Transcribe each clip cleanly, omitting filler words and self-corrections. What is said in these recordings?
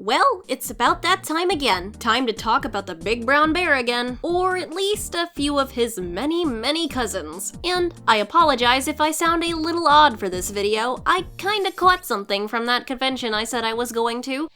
Well, it's about that time again. Time to talk about the big brown bear again. Or at least a few of his many cousins. And I apologize if I sound a little odd for this video. I kinda caught something from that convention I said I was going to.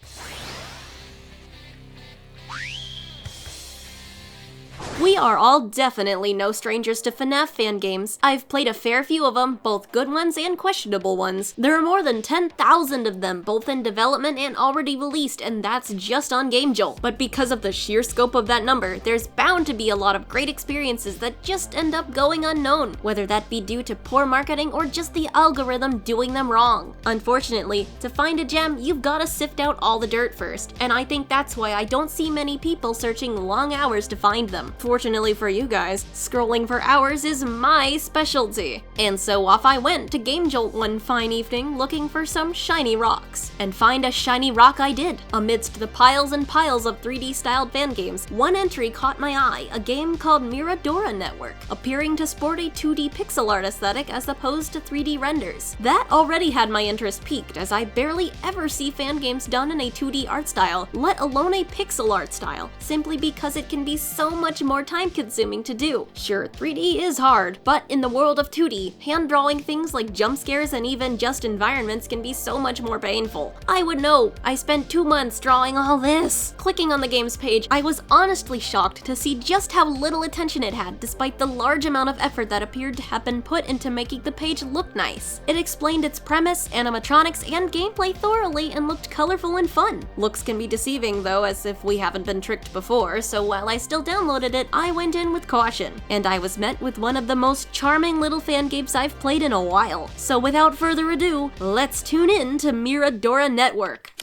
We are all definitely no strangers to FNAF fan games. I've played a fair few of them, both good ones and questionable ones. There are more than 10,000 of them, both in development and already released, and that's just on Gamejolt. But because of the sheer scope of that number, there's bound to be a lot of great experiences that just end up going unknown, whether that be due to poor marketing or just the algorithm doing them wrong. Unfortunately, to find a gem, you've gotta sift out all the dirt first, and I think that's why I don't see many people searching long hours to find them. Fortunately for you guys, scrolling for hours is my specialty. And so off I went to Gamejolt one fine evening looking for some shiny rocks. And find a shiny rock I did. Amidst the piles and piles of 3D-styled fan games, one entry caught my eye, a game called Miradora Network, appearing to sport a 2D pixel art aesthetic as opposed to 3D renders. That already had my interest piqued, as I barely ever see fan games done in a 2D art style, let alone a pixel art style, simply because it can be so much more time-consuming to do. Sure, 3D is hard, but in the world of 2D, hand-drawing things like jump scares and even just environments can be so much more painful. I would know. I spent 2 months drawing all this. Clicking on the game's page, I was honestly shocked to see just how little attention it had, despite the large amount of effort that appeared to have been put into making the page look nice. It explained its premise, animatronics, and gameplay thoroughly and looked colorful and fun. Looks can be deceiving though, as if we haven't been tricked before, so while I still downloaded it, I went in with caution, and I was met with one of the most charming little fan games I've played in a while. So without further ado, let's tune in to Miradora Network.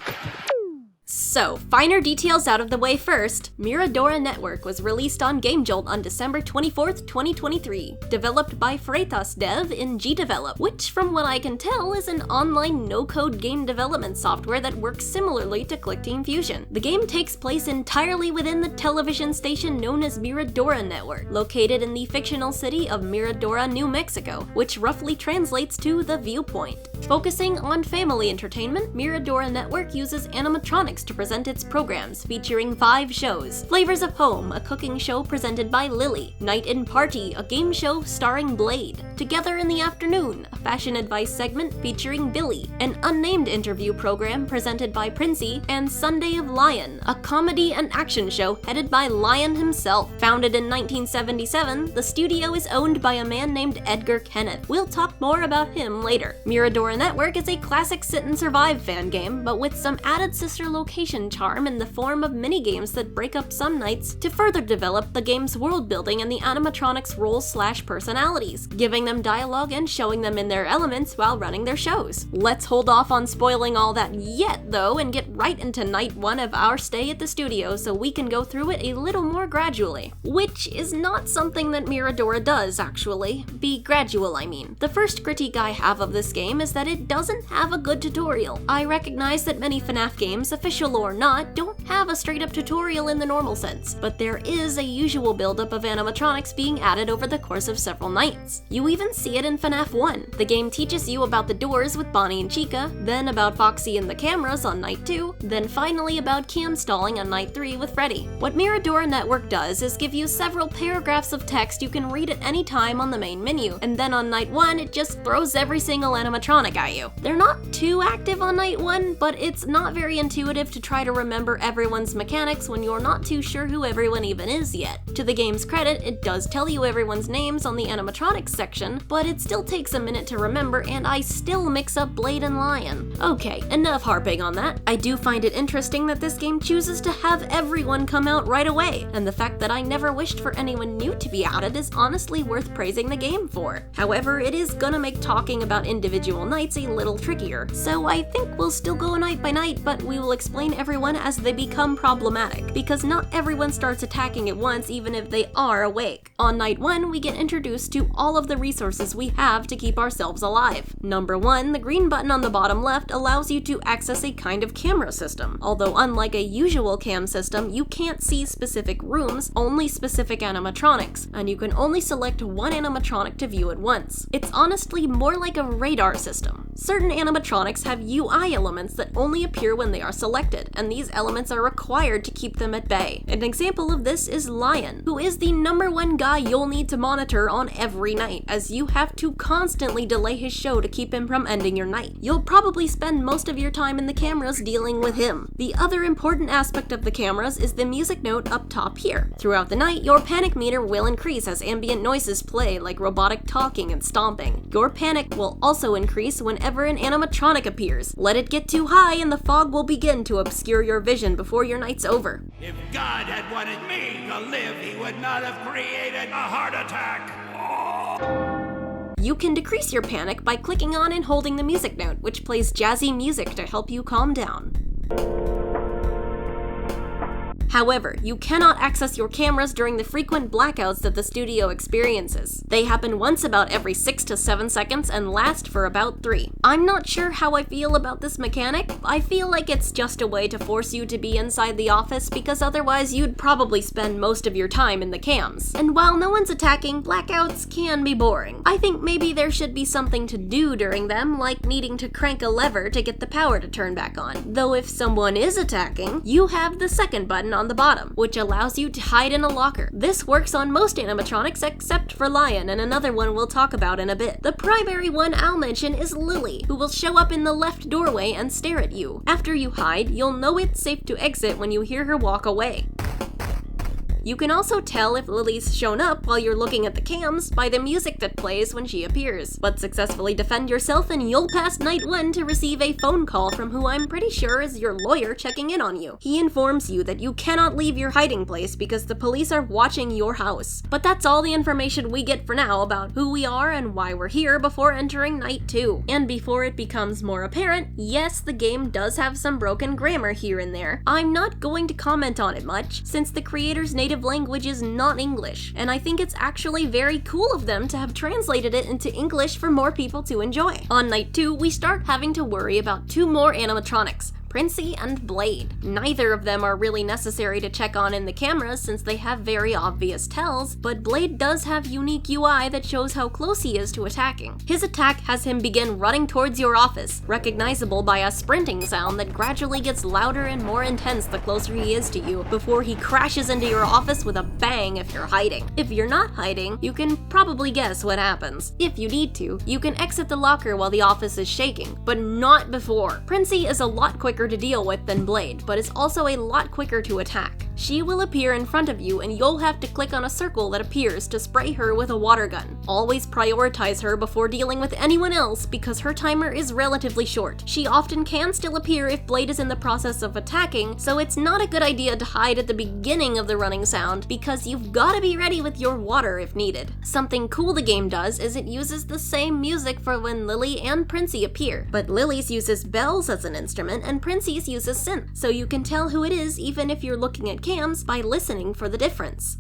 So, finer details out of the way first, Miradora Network was released on Gamejolt on December 24th, 2023, developed by Freitas Dev in GDevelop, which from what I can tell is an online no-code game development software that works similarly to ClickTeam Fusion. The game takes place entirely within the television station known as Miradora Network, located in the fictional city of Miradora, New Mexico, which roughly translates to the viewpoint. Focusing on family entertainment, Miradora Network uses animatronics to present its programs, featuring 5 shows. Flavors of Home, a cooking show presented by Lily. Night and Party, a game show starring Blade. Together in the Afternoon, a fashion advice segment featuring Billy. An unnamed interview program presented by Princey. And Sunday of Lion, a comedy and action show headed by Lion himself. Founded in 1977, the studio is owned by a man named Edgar Kenneth. We'll talk more about him later. Miradora Network is a classic sit-and-survive fan game, but with some added sister location charm in the form of mini-games that break up some nights to further develop the game's world building and the animatronics' roles/personalities, giving them dialogue and showing them in their elements while running their shows. Let's hold off on spoiling all that yet though and get right into night 1 of our stay at the studio so we can go through it a little more gradually. Which is not something that Miradora does, actually. Be gradual, I mean. The first critique I have of this game is that it doesn't have a good tutorial. I recognize that many FNAF games, official or not, don't have a straight-up tutorial in the normal sense, but there is a usual buildup of animatronics being added over the course of several nights. You even see it in FNAF 1. The game teaches you about the doors with Bonnie and Chica, then about Foxy and the cameras on night 2, then finally about cam stalling on night 3 with Freddy. What Miradora Network does is give you several paragraphs of text you can read at any time on the main menu, and then on night 1 it just throws every single animatronic at you. They're not too active on night 1, but it's not very intuitive to try to remember everyone's mechanics when you're not too sure who everyone even is yet. To the game's credit, it does tell you everyone's names on the animatronics section, but it still takes a minute to remember, and I still mix up Blade and Lion. Okay, enough harping on that. I do find it interesting that this game chooses to have everyone come out right away, and the fact that I never wished for anyone new to be added is honestly worth praising the game for. However, it is gonna make talking about individual nights a little trickier, so I think we'll still go night by night, but we will explain everyone as they become problematic, because not everyone starts attacking at once even if they are awake. On night 1, we get introduced to all of the resources we have to keep ourselves alive. Number 1, the green button on the bottom left allows you to access a kind of camera system. Although unlike a usual cam system, you can't see specific rooms, only specific animatronics, and you can only select one animatronic to view at once. It's honestly more like a radar system. Certain animatronics have UI elements that only appear when they are selected, and these elements are required to keep them at bay. An example of this is Lion, who is the #1 guy you'll need to monitor on every night, as you have to constantly delay his show to keep him from ending your night. You'll probably spend most of your time in the cameras dealing with him. The other important aspect of the cameras is the music note up top here. Throughout the night, your panic meter will increase as ambient noises play, like robotic talking and stomping. Your panic will also increase whenever an animatronic appears. Let it get too high and the fog will begin to obscure your vision before your night's over. If God had wanted me to live, he would not have created a heart attack. You can decrease your panic by clicking on and holding the music note, which plays jazzy music to help you calm down. However, you cannot access your cameras during the frequent blackouts that the studio experiences. They happen once about every 6 to 7 seconds and last for about 3. I'm not sure how I feel about this mechanic. I feel like it's just a way to force you to be inside the office because otherwise you'd probably spend most of your time in the cams. And while no one's attacking, blackouts can be boring. I think maybe there should be something to do during them, like needing to crank a lever to get the power to turn back on. Though if someone is attacking, you have the second button on the bottom, which allows you to hide in a locker. This works on most animatronics except for Lion, and another one we'll talk about in a bit. The primary one I'll mention is Lily, who will show up in the left doorway and stare at you. After you hide, you'll know it's safe to exit when you hear her walk away. You can also tell if Lily's shown up while you're looking at the cams by the music that plays when she appears. But successfully defend yourself and you'll pass night 1 to receive a phone call from who I'm pretty sure is your lawyer checking in on you. He informs you that you cannot leave your hiding place because the police are watching your house. But that's all the information we get for now about who we are and why we're here before entering night 2. And before it becomes more apparent, yes, the game does have some broken grammar here and there. I'm not going to comment on it much, since the creator's native language is not English, and I think it's actually very cool of them to have translated it into English for more people to enjoy. On night 2, we start having to worry about 2 more animatronics, Princey and Blade. Neither of them are really necessary to check on in the cameras since they have very obvious tells, but Blade does have unique UI that shows how close he is to attacking. His attack has him begin running towards your office, recognizable by a sprinting sound that gradually gets louder and more intense the closer he is to you, before he crashes into your office with a bang if you're hiding. If you're not hiding, you can probably guess what happens. If you need to, you can exit the locker while the office is shaking, but not before. Princey is a lot quicker to deal with than Blade, but is also a lot quicker to attack. She will appear in front of you and you'll have to click on a circle that appears to spray her with a water gun. Always prioritize her before dealing with anyone else because her timer is relatively short. She often can still appear if Blade is in the process of attacking, so it's not a good idea to hide at the beginning of the running sound because you've gotta be ready with your water if needed. Something cool the game does is it uses the same music for when Lily and Princey appear, but Lily's uses bells as an instrument and Princey's uses synth, so you can tell who it is even if you're looking at cams by listening for the difference.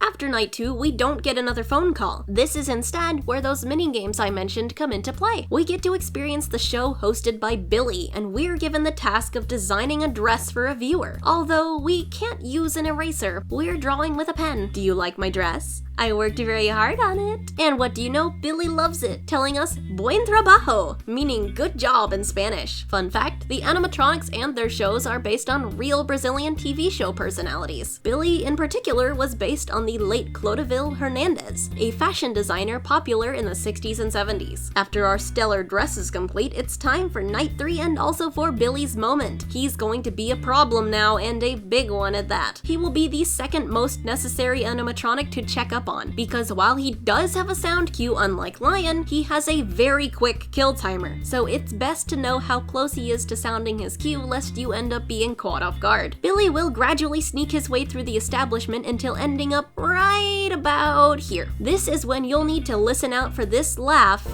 After night 2, we don't get another phone call. This is instead where those mini-games I mentioned come into play. We get to experience the show hosted by Billy, and we're given the task of designing a dress for a viewer. Although we can't use an eraser, we're drawing with a pen. Do you like my dress? I worked very hard on it. And what do you know? Billy loves it, telling us buen trabajo, meaning good job in Spanish. Fun fact, the animatronics and their shows are based on real Brazilian TV show personalities. Billy, in particular, was based on the late Clodovil Hernandez, a fashion designer popular in the 60s and 70s. After our stellar dress is complete, it's time for night 3 and also for Billy's moment. He's going to be a problem now, and a big one at that. He will be the second most necessary animatronic to check up on, because while he does have a sound cue unlike Lion, he has a very quick kill timer, so it's best to know how close he is to sounding his cue lest you end up being caught off guard. Billy will gradually sneak his way through the establishment until ending up right about here. This is when you'll need to listen out for this laugh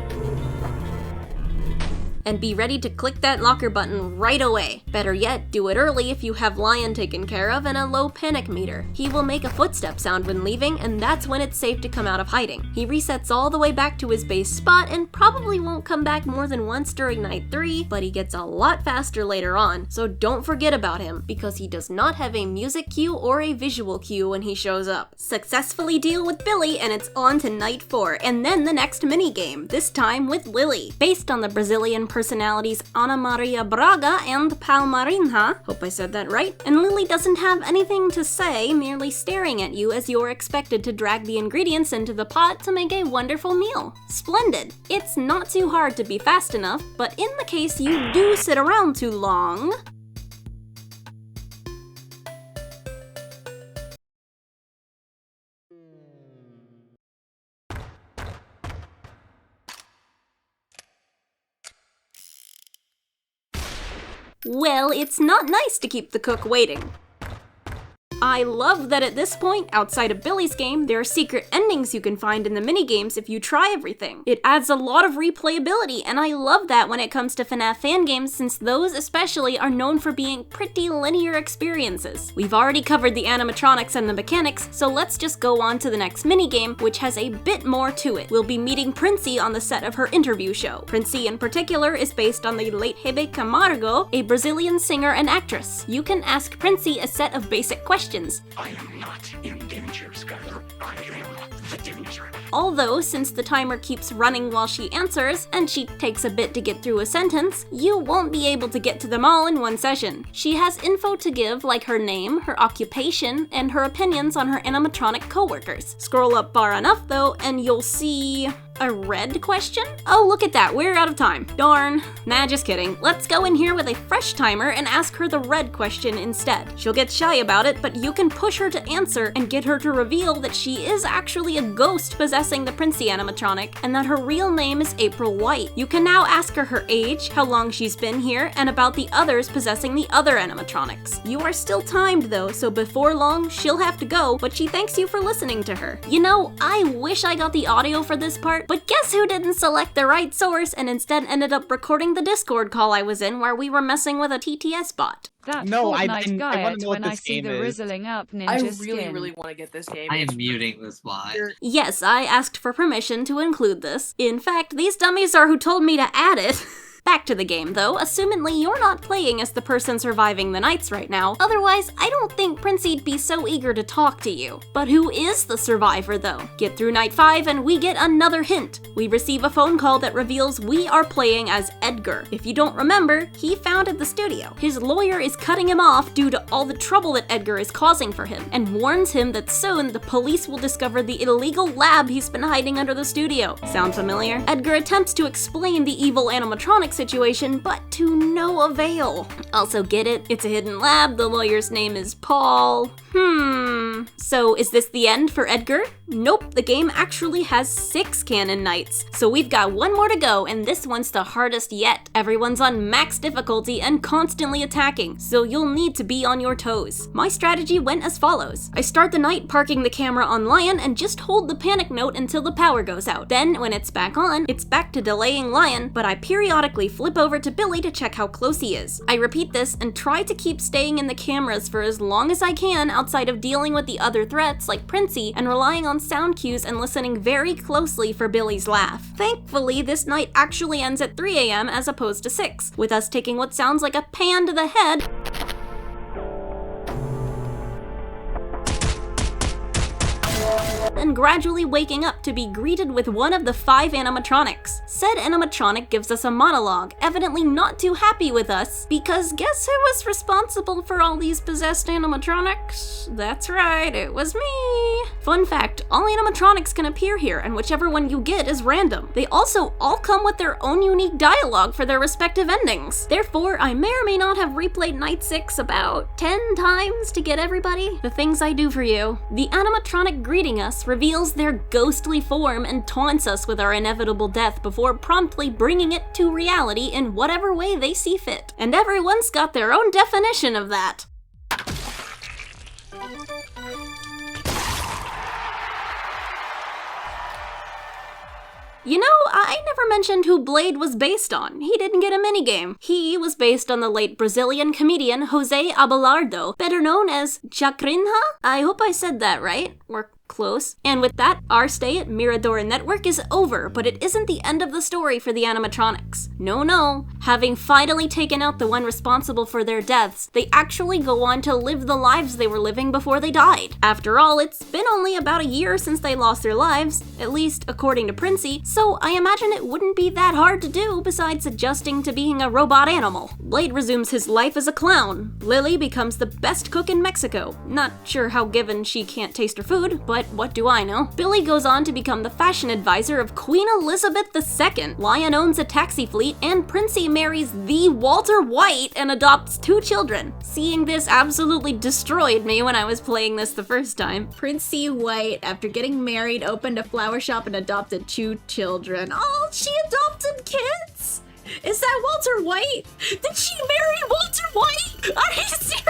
and be ready to click that locker button right away. Better yet, do it early if you have Lion taken care of and a low panic meter. He will make a footstep sound when leaving, and that's when it's safe to come out of hiding. He resets all the way back to his base spot and probably won't come back more than once during night 3, but he gets a lot faster later on, so don't forget about him, because he does not have a music cue or a visual cue when he shows up. Successfully deal with Billy, and it's on to night 4, and then the next minigame, this time with Lily. Based on the Brazilian personalities Ana Maria Braga and Palmarinha, hope I said that right, and Lily doesn't have anything to say, merely staring at you as you're expected to drag the ingredients into the pot to make a wonderful meal. Splendid! It's not too hard to be fast enough, but in the case you do sit around too long, well, it's not nice to keep the cook waiting. I love that at this point, outside of Billy's game, there are secret endings you can find in the minigames if you try everything. It adds a lot of replayability, and I love that when it comes to FNAF fan games, since those especially are known for being pretty linear experiences. We've already covered the animatronics and the mechanics, so let's just go on to the next minigame, which has a bit more to it. We'll be meeting Princey on the set of her interview show. Princey in particular is based on the late Hebe Camargo, a Brazilian singer and actress. You can ask Princey a set of basic questions. I am not in danger, Skylar. I am the danger. Although, since the timer keeps running while she answers, and she takes a bit to get through a sentence, you won't be able to get to them all in one session. She has info to give, like her name, her occupation, and her opinions on her animatronic coworkers. Scroll up far enough, though, and you'll see a red question? Oh, look at that, we're out of time. Darn. Nah, just kidding. Let's go in here with a fresh timer and ask her the red question instead. She'll get shy about it, but you can push her to answer and get her to reveal that she is actually a ghost possessing the Princey animatronic, and that her real name is April White. You can now ask her age, how long she's been here, and about the others possessing the other animatronics. You are still timed though, so before long, she'll have to go, but she thanks you for listening to her. You know, I wish I got the audio for this part, but guess who didn't select the right source and instead ended up recording the Discord call I was in where we were messing with a TTS bot? That No, I Fortnite guy wanna know what when I this see game the is. rizzling up ninja I skin. really want to get this game. I am muting this bot. Yes, I asked for permission to include this. In fact, these dummies are who told me to add it. Back to the game though, assumedly you're not playing as the person surviving the nights right now, otherwise I don't think Princey'd be so eager to talk to you. But who is the survivor though? Get through night 5 and we get another hint. We receive a phone call that reveals we are playing as Edgar. If you don't remember, he founded the studio. His lawyer is cutting him off due to all the trouble that Edgar is causing for him, and warns him that soon the police will discover the illegal lab he's been hiding under the studio. Sound familiar? Edgar attempts to explain the evil animatronic situation, but to no avail. Also get it? It's a hidden lab, the lawyer's name is Paul. So is this the end for Edgar? Nope, the game actually has 6 canon nights. So we've got one more to go, and this one's the hardest yet. Everyone's on max difficulty and constantly attacking, so you'll need to be on your toes. My strategy went as follows. I start the night parking the camera on Lion and just hold the panic note until the power goes out. Then, when it's back on, it's back to delaying Lion, but I periodically flip over to Billy to check how close he is. I repeat this and try to keep staying in the cameras for as long as I can outside of dealing with the other threats like Princey and relying on sound cues and listening very closely for Billy's laugh. Thankfully, this night actually ends at 3 AM as opposed to 6, with us taking what sounds like a pan to the head and gradually waking up to be greeted with one of the 5 animatronics. Said animatronic gives us a monologue, evidently not too happy with us, because guess who was responsible for all these possessed animatronics? That's right, it was me! Fun fact, all animatronics can appear here, and whichever one you get is random. They also all come with their own unique dialogue for their respective endings. Therefore, I may or may not have replayed Night 6 about 10 times to get everybody. The things I do for you. The animatronic greeting us reveals their ghostly form and taunts us with our inevitable death before promptly bringing it to reality in whatever way they see fit. And everyone's got their own definition of that. You know, I never mentioned who Blade was based on. He didn't get a minigame. He was based on the late Brazilian comedian Jose Abelardo, better known as Chacrinha? I hope I said that right. Or close. And with that, our stay at Miradora Network is over, but it isn't the end of the story for the animatronics. No. Having finally taken out the one responsible for their deaths, they actually go on to live the lives they were living before they died. After all, it's been only about a year since they lost their lives, at least according to Princey, so I imagine it wouldn't be that hard to do besides adjusting to being a robot animal. Blade resumes his life as a clown. Lily becomes the best cook in Mexico. Not sure how given she can't taste her food, but what do I know? Billy goes on to become the fashion advisor of Queen Elizabeth II. Lion owns a taxi fleet, and Princey marries the Walter White and adopts 2 children. Seeing this absolutely destroyed me when I was playing this the first time. Princey White, after getting married, opened a flower shop and adopted 2 children. Oh, she adopted kids? Is that Walter White? Did she marry Walter White? Are you serious?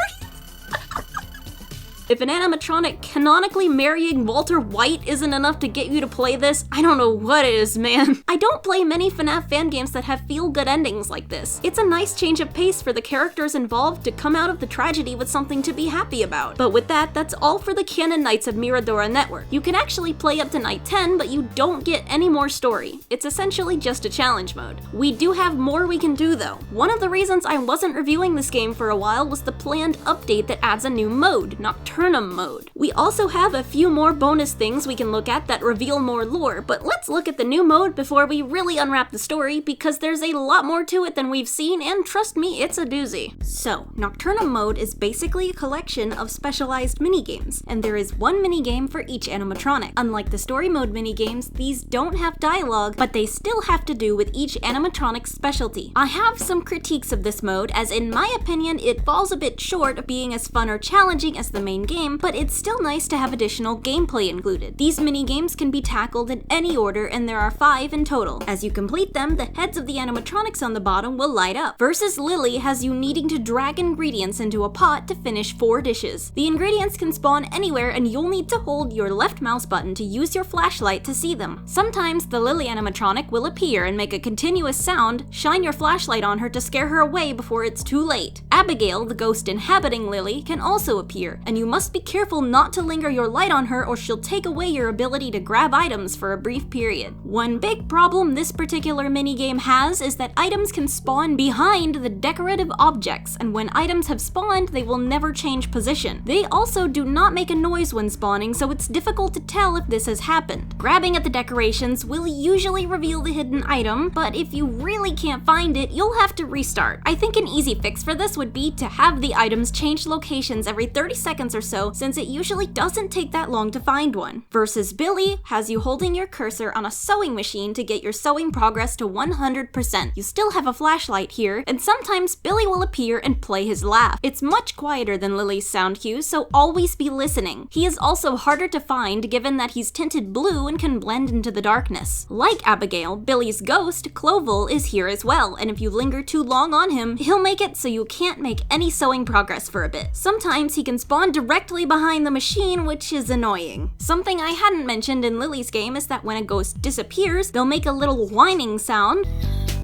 If an animatronic canonically marrying Walter White isn't enough to get you to play this, I don't know what is, man. I don't play many FNAF fan games that have feel-good endings like this. It's a nice change of pace for the characters involved to come out of the tragedy with something to be happy about. But with that, that's all for the canon nights of Miradora Network. You can actually play up to night 10, but you don't get any more story. It's essentially just a challenge mode. We do have more we can do though. One of the reasons I wasn't reviewing this game for a while was the planned update that adds a new mode, Nocturnum Mode. We also have a few more bonus things we can look at that reveal more lore, but let's look at the new mode before we really unwrap the story, because there's a lot more to it than we've seen, and trust me, it's a doozy. So, Nocturnum Mode is basically a collection of specialized minigames, and there is one minigame for each animatronic. Unlike the story mode minigames, these don't have dialogue, but they still have to do with each animatronic's specialty. I have some critiques of this mode, as in my opinion, it falls a bit short of being as fun or challenging as the main game, but it's still nice to have additional gameplay included. These minigames can be tackled in any order, and there are 5 in total. As you complete them, the heads of the animatronics on the bottom will light up. Versus Lily has you needing to drag ingredients into a pot to finish 4 dishes. The ingredients can spawn anywhere, and you'll need to hold your left mouse button to use your flashlight to see them. Sometimes the Lily animatronic will appear and make a continuous sound. Shine your flashlight on her to scare her away before it's too late. Abigail, the ghost inhabiting Lily, can also appear, and you must be careful not to linger your light on her or she'll take away your ability to grab items for a brief period. One big problem this particular minigame has is that items can spawn behind the decorative objects, and when items have spawned, they will never change position. They also do not make a noise when spawning, so it's difficult to tell if this has happened. Grabbing at the decorations will usually reveal the hidden item, but if you really can't find it, you'll have to restart. I think an easy fix for this would be to have the items change locations every 30 seconds or so, since it usually doesn't take that long to find one. Versus Billy has you holding your cursor on a sewing machine to get your sewing progress to 100%. You still have a flashlight here, and sometimes Billy will appear and play his laugh. It's much quieter than Lily's sound cues, so always be listening. He is also harder to find given that he's tinted blue and can blend into the darkness. Like Abigail, Billy's ghost, Clovel, is here as well, and if you linger too long on him, he'll make it so you can't make any sewing progress for a bit. Sometimes he can spawn directly behind the machine, which is annoying. Something I hadn't mentioned in Lily's game is that when a ghost disappears, they'll make a little whining sound,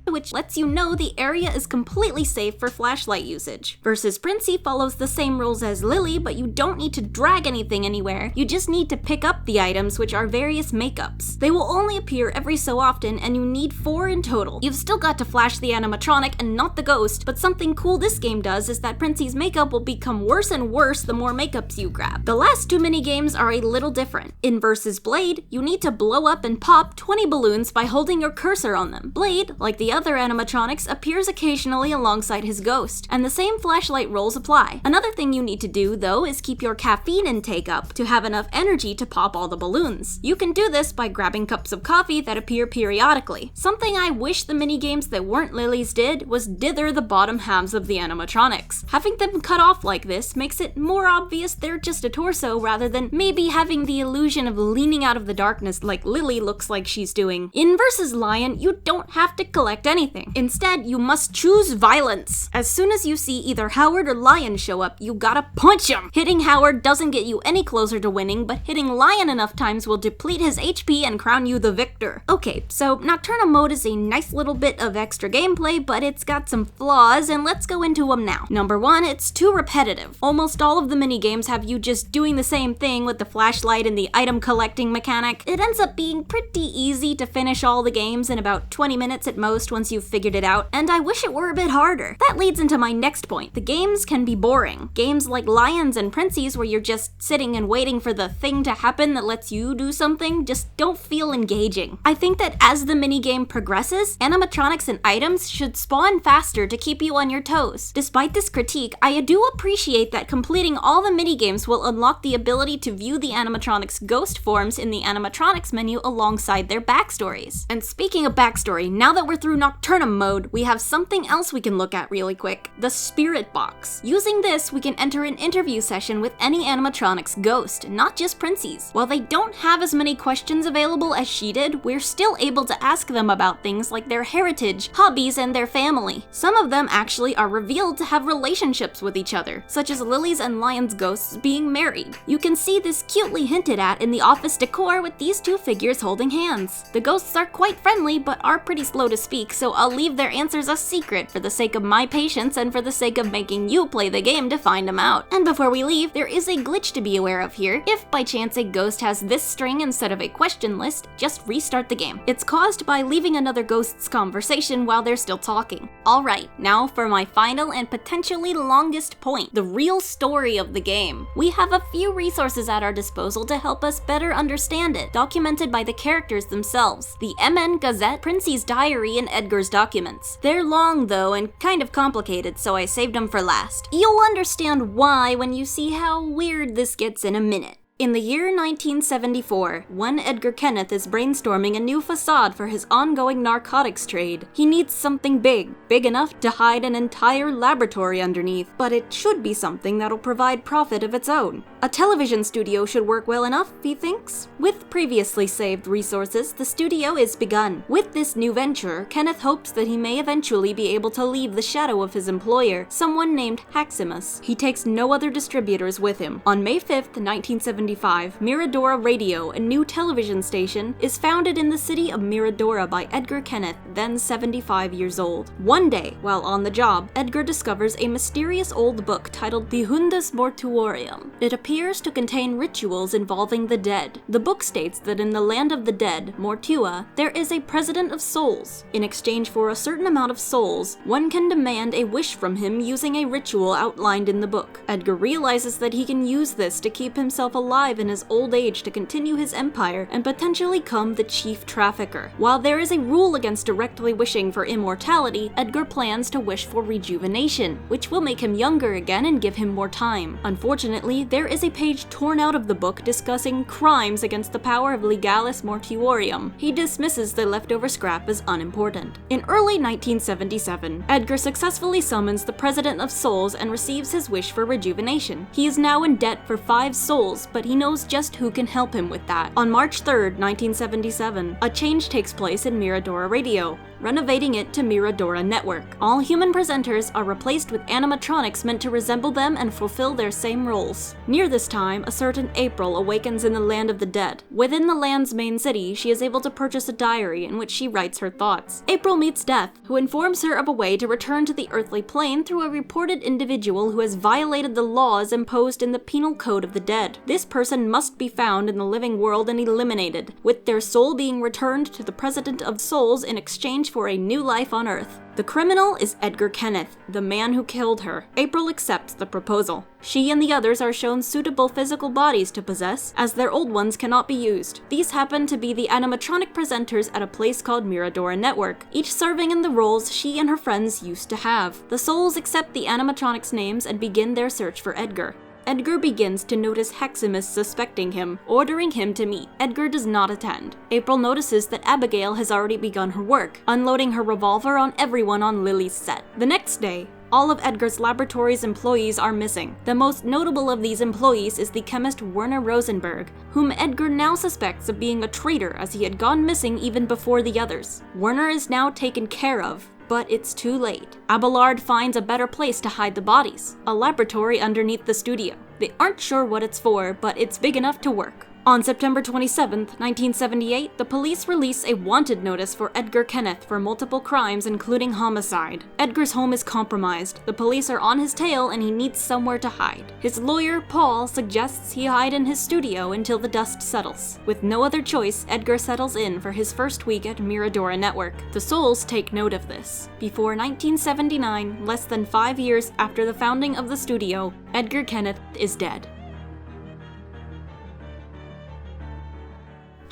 which lets you know the area is completely safe for flashlight usage. Versus Princey follows the same rules as Lily, but you don't need to drag anything anywhere, you just need to pick up the items, which are various makeups. They will only appear every so often, and you need 4 in total. You've still got to flash the animatronic and not the ghost, but something cool this game does is that Princey's makeup will become worse and worse the more makeups you grab. The last 2 minigames are a little different. In Versus Blade, you need to blow up and pop 20 balloons by holding your cursor on them. Blade, like the other animatronics, appears occasionally alongside his ghost, and the same flashlight rules apply. Another thing you need to do, though, is keep your caffeine intake up to have enough energy to pop all the balloons. You can do this by grabbing cups of coffee that appear periodically. Something I wish the minigames that weren't Lily's did was dither the bottom halves of the animatronics. Having them cut off like this makes it more obvious they're just a torso rather than maybe having the illusion of leaning out of the darkness like Lily looks like she's doing. In Versus Lion, you don't have to collect select anything. Instead, you must choose violence. As soon as you see either Howard or Lion show up, you gotta punch him. Hitting Howard doesn't get you any closer to winning, but hitting Lion enough times will deplete his HP and crown you the victor. Okay, so Nocturnum Mode is a nice little bit of extra gameplay, but it's got some flaws, and let's go into them now. Number one, it's too repetitive. Almost all of the minigames have you just doing the same thing with the flashlight and the item collecting mechanic. It ends up being pretty easy to finish all the games in about 20 minutes at most once you've figured it out, and I wish it were a bit harder. That leads into my next point. The games can be boring. Games like Lions and Princes, where you're just sitting and waiting for the thing to happen that lets you do something, just don't feel engaging. I think that as the minigame progresses, animatronics and items should spawn faster to keep you on your toes. Despite this critique, I do appreciate that completing all the minigames will unlock the ability to view the animatronics' ghost forms in the animatronics menu alongside their backstories. And speaking of backstory, now that we're through Nocturnum Mode, we have something else we can look at really quick: the Spirit Box. Using this, we can enter an interview session with any animatronics ghost, not just Princes. While they don't have as many questions available as she did, we're still able to ask them about things like their heritage, hobbies, and their family. Some of them actually are revealed to have relationships with each other, such as Lily's and Lion's ghosts being married. You can see this cutely hinted at in the office decor with these two figures holding hands. The ghosts are quite friendly, but are pretty slow to speak, so I'll leave their answers a secret for the sake of my patience and for the sake of making you play the game to find them out. And before we leave, there is a glitch to be aware of here. If by chance a ghost has this string instead of a question list, just restart the game. It's caused by leaving another ghost's conversation while they're still talking. Alright, now for my final and potentially longest point, the real story of the game. We have a few resources at our disposal to help us better understand it, documented by the characters themselves. The MN Gazette, Prince's diary, and Edgar's documents. They're long though and kind of complicated, so I saved them for last. You'll understand why when you see how weird this gets in a minute. In the year 1974, one Edgar Kenneth is brainstorming a new facade for his ongoing narcotics trade. He needs something big enough to hide an entire laboratory underneath, but it should be something that'll provide profit of its own. A television studio should work well enough, he thinks. With previously saved resources, the studio is begun. With this new venture, Kenneth hopes that he may eventually be able to leave the shadow of his employer, someone named Haximus. He takes no other distributors with him. On May 5th, 1975, Miradora Radio, a new television station, is founded in the city of Miradora by Edgar Kenneth, then 75 years old. One day, while on the job, Edgar discovers a mysterious old book titled The Hundus Mortuorium. It appears to contain rituals involving the dead. The book states that in the land of the dead, Mortua, there is a president of souls. In exchange for a certain amount of souls, one can demand a wish from him using a ritual outlined in the book. Edgar realizes that he can use this to keep himself alive in his old age to continue his empire and potentially become the chief trafficker. While there is a rule against directly wishing for immortality, Edgar plans to wish for rejuvenation, which will make him younger again and give him more time. Unfortunately, there is a page torn out of the book discussing crimes against the power of Legalis Mortuorium. He dismisses the leftover scrap as unimportant. In early 1977, Edgar successfully summons the President of Souls and receives his wish for rejuvenation. He is now in debt for 5 souls, but he knows just who can help him with that. On March 3rd, 1977, a change takes place in Miradora Radio, renovating it to Miradora Network. All human presenters are replaced with animatronics meant to resemble them and fulfill their same roles. Near this time, a certain April awakens in the land of the dead. Within the land's main city, she is able to purchase a diary in which she writes her thoughts. April meets Death, who informs her of a way to return to the earthly plane through a reported individual who has violated the laws imposed in the penal code of the dead. This person must be found in the living world and eliminated, with their soul being returned to the President of Souls in exchange for a new life on Earth. The criminal is Edgar Kenneth, the man who killed her. April accepts the proposal. She and the others are shown suitable physical bodies to possess, as their old ones cannot be used. These happen to be the animatronic presenters at a place called Miradora Network, each serving in the roles she and her friends used to have. The souls accept the animatronics' names and begin their search for Edgar. Edgar begins to notice Haximus suspecting him, ordering him to meet. Edgar does not attend. April notices that Abigail has already begun her work, unloading her revolver on everyone on Lily's set. The next day, all of Edgar's laboratory's employees are missing. The most notable of these employees is the chemist Werner Rosenberg, whom Edgar now suspects of being a traitor as he had gone missing even before the others. Werner is now taken care of, but it's too late. Abelard finds a better place to hide the bodies, a laboratory underneath the studio. They aren't sure what it's for, but it's big enough to work. On September 27, 1978, the police release a wanted notice for Edgar Kenneth for multiple crimes including homicide. Edgar's home is compromised, the police are on his tail, and he needs somewhere to hide. His lawyer, Paul, suggests he hide in his studio until the dust settles. With no other choice, Edgar settles in for his first week at Miradora Network. The Souls take note of this. Before 1979, less than 5 years after the founding of the studio, Edgar Kenneth is dead.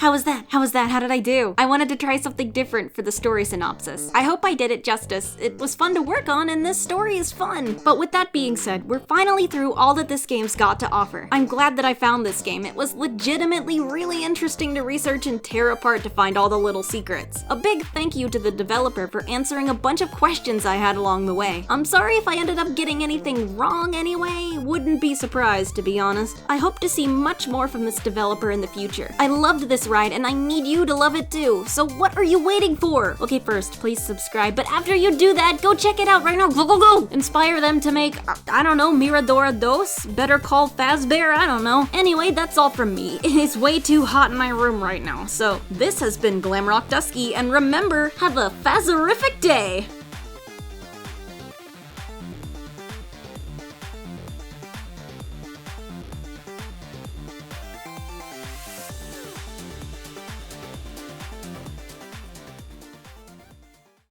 How was that? How was that? How did I do? I wanted to try something different for the story synopsis. I hope I did it justice. It was fun to work on, and this story is fun. But with that being said, we're finally through all that this game's got to offer. I'm glad that I found this game. It was legitimately really interesting to research and tear apart to find all the little secrets. A big thank you to the developer for answering a bunch of questions I had along the way. I'm sorry if I ended up getting anything wrong anyway. Wouldn't be surprised, to be honest. I hope to see much more from this developer in the future. I loved this ride, and I need you to love it too. So what are you waiting for? Okay, first, please subscribe, but after you do that, go check it out right now. Go, go, go! Inspire them to make, I don't know, Miradora Dos? Better Call Fazbear? I don't know. Anyway, that's all from me. It is way too hot in my room right now. So this has been Glamrock Dusky, and remember, have a Fazerific day!